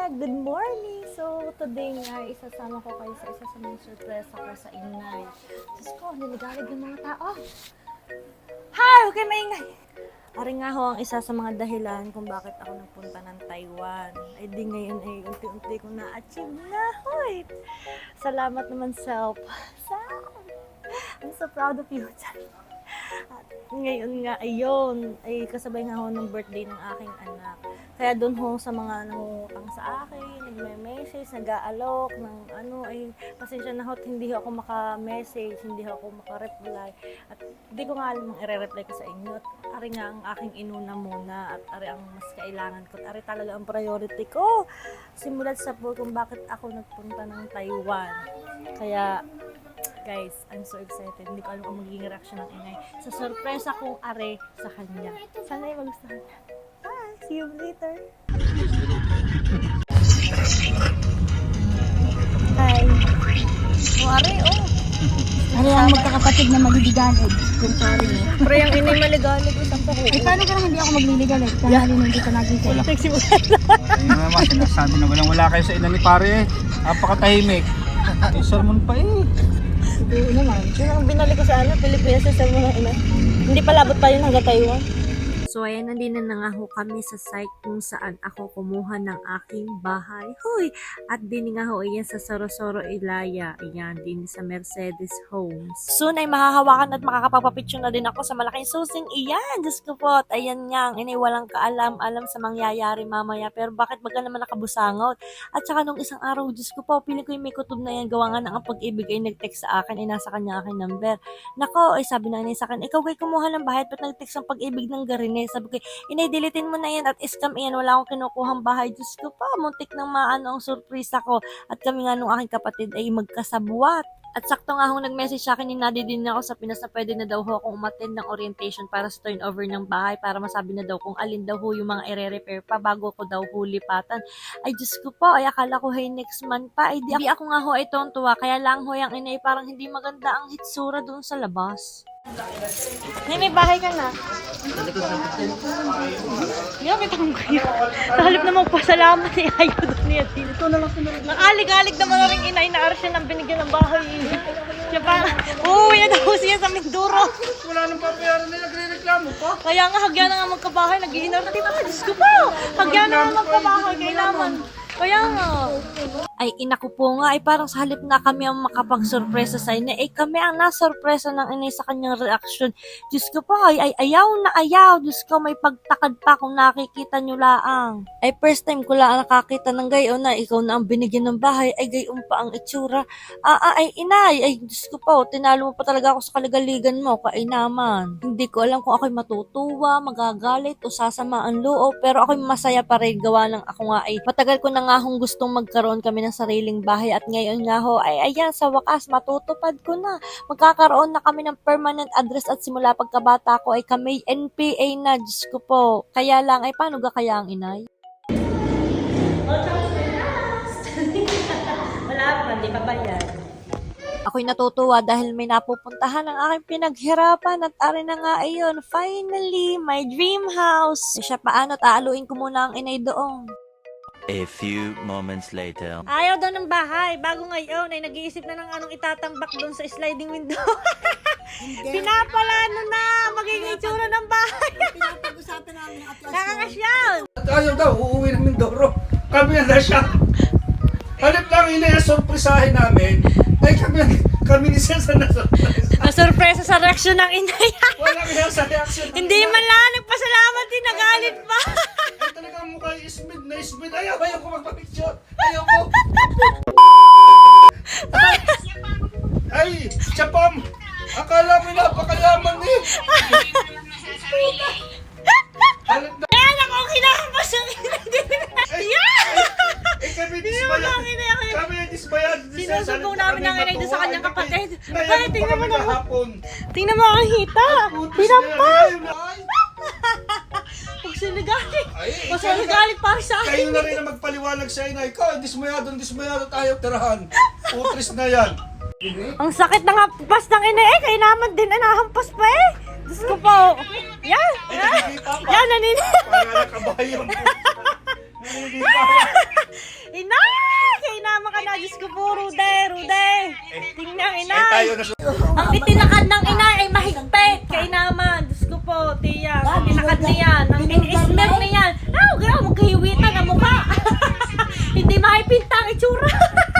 Good morning! So, today nga, isasama ko kayo sa isa sa mga surpresa ko sa inay. Diyos ko, niligalig ng mga tao. Hi! Okay, maingay! Ari nga ho ang isa sa mga dahilan kung bakit ako nagpunta ng Taiwan. Ay di ngayon ay unti-unti kong na-achieve na. Hoy! Salamat naman, self. I'm so proud of you. At ngayon nga, ayun, ay kasabay nga ho ng birthday ng aking anak. Kaya doon ho sa mga nangungutang sa akin, nagme-message, nag-aalok ng ay pasensya na ho, hindi ho ako maka-message, hindi ho ako maka-reply. At hindi ko nga alam ang i-reply ko sa inyo. At ari nga ang aking inuna muna at ari ang mas kailangan ko. At ari talaga ang priority ko. Simulat sa po kung bakit ako nagpunta ng Taiwan. Kaya guys, I'm so excited. Hindi ko alam kung magiging reaction ng inay sa sorpresa kong are sa kanya. Sana ay magustuhan niya. Bye! See you later! Hi! Are, oh! Ano ang magkakapatid na maliligalig? Kung pari mo. Pero yung inay maligalig, isang pa ko. Eh, paano ka naman hindi ako magliligalig? Kaya hindi ka nagising. Wala kayo simulat. Ayun naman, sinasabi na wala kayo sa ina ni pare. Napakatahimik. May sermon pa eh. Oo naman. Yun ang binalik ko sa Pilipinas sa mga ina. Hindi palabot pa yun hanggang Taiwan. So ayan, nandito na nga ho kami sa site kung saan ako kumuha ng aking bahay. Hoy! At din nga ho, ayan sa Sorosoro, Ilaya. Ayan, din sa Mercedes Homes. Soon ay mahahawakan at makakapagpapicture na din ako sa malaking susing. Iyan! Diyos ko po. At ayan nga, inay walang kaalam-alam sa mangyayari mamaya. Pero bakit baga naman nakabusangot? At saka nung isang araw, Diyos ko po, piling ko yung may kutob na yan. Gawa nga ng ang pag-ibig ay nag-text sa akin. Ay nasa kanya aking number. Nako, ay sabi na inay sa akin, ikaw ay kumuha ng bahay. Ba't nag-text ang pag-ibig ng garine? Sabi ko, inay, dilitin mo na yan at scam yan. Wala akong kinukuhang bahay. Diyos ko pa, muntik nang maano ang surpresa ko. At kami nga nung aking kapatid ay magkasabwat. At sakto nga akong nag-message sa akin, ninadi din ako sa Pinas na pwede na daw ho akong umattend ng orientation para sa turnover ng bahay para masabi na daw kung alin daw ho yung mga i-repair pa bago ko daw hulipatan. Ay Diyos ko po, ay akala ko hey next month pa. Ay di ako nga ho ay tontuwa. Kaya lang ho yung inay parang hindi maganda ang hitsura doon sa labas. Nay, may bahay ka na. Gamit akong kayo. Sa halip na magpasalamat ni Ayo doon niya. Ito na lang sunod. Nakalig-alig naman na rin inay na arsya ng binigyan ng bahay. Siya pa, uuwi na daw siya sa Mindoro. Wala nang papayaran na nagre-reklamo pa. Kaya nga, hagyan na nga magkabahay. Nag-iinar na dito. Diyos ko po. Hagyan na nga magkabahay. Kailangan. Kaya nga. Ay, inaku po nga, ay parang sa halip na kami ang makapag-surpresa sa inyo, ay kami ang nasurpresa ng inay sa kanyang reaksyon. Diyos ko po, ay ayaw na ayaw. Diyos ko, may pagtakad pa kung nakikita nyo laang. Ay, first time ko lang nakakita ng gayon na ikaw na ang binigyan ng bahay, ay gayon pa ang itsura. Ay inay, ay Diyos ko po, tinalo mo pa talaga ako sa kaligaligan mo, kay naman. Hindi ko alam kung ako'y matutuwa, magagalit, o sasama ang loob, pero ako'y masaya pa rin gawa ng ako nga ay matagal ko na nga akong gustong magkaroon kami ng sariling bahay at ngayon nga ho ay ayan sa wakas matutupad ko na. Magkakaroon na kami ng permanent address at simula pagkabata ko ay kami NPA na. Diyos ko po. Kaya lang ay paano ga kaya ang inay? Wala pa, di pa ba yan? Ako'y natutuwa dahil may napupuntahan ang aking pinaghirapan at ari na nga ayun, finally, my dream house. Siya paano, aaluin ko muna ang inay doon. A few moments later. Ayaw daw ng bahay. Bago ngayon ay nag-iisip na ng anong itatambak doon sa sliding window. Pinapalano na magiging itsura ng bahay. Pinapag-usapan namin ang atlas. Kakasyaw. Ayaw daw, uuwi ng Mindoro. Kami na siya. Halip lang ina-surpresahin namin. Ay kami ni Cesar na surprise. Nasurpresa sa reaksyon ng inay. Wala kaya sa reaction. Hindi man lang nagpasalamat din, nagalit pa. Ay talagang mukha ismid na ismid. Ayaw ko magpapicture. Ayaw ko. Ay, Chapam. Akala mo napakayaman eh. Halip na. Kaya na kung kinahampas yung inay din. Kami disbayad. Kami disbayad. Sinusumbong namin ng inay doon sa kanyang kapatid. Ay, tingnan mo naman. hapon. Tingnan mo ang hita. Pinampas. Pag sinigalit. Pag sinigalit para sa akin. Kayo na rin ang magpaliwanag sa inay. Ikaw, dismayado tayo tirahan. Utris na yan. Ang sakit ng hampas ng inay eh. Kaya naman din nahampas pa eh. Diyos ko po. Yan. Ay, nakikita pa. Yan, nanin. Para nakabayan po. Nakikita pa. Tingnan, Eh inay. tayo na Ang itinakad ng inay ay mahigpit. Kay naman. Diyos ko po, tiya. Ang itinakad niyan. Ang in-smear niyan. Grabe, magkahiwitan ang mukha. Hindi maipinta ang itsura.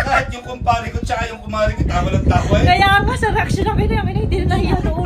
kahit yung kumpare ko tsaka yung kumari ko, tawa ng tawa eh. Kaya nga sa reaction ng inay, ang inay hindi na nahiya doon.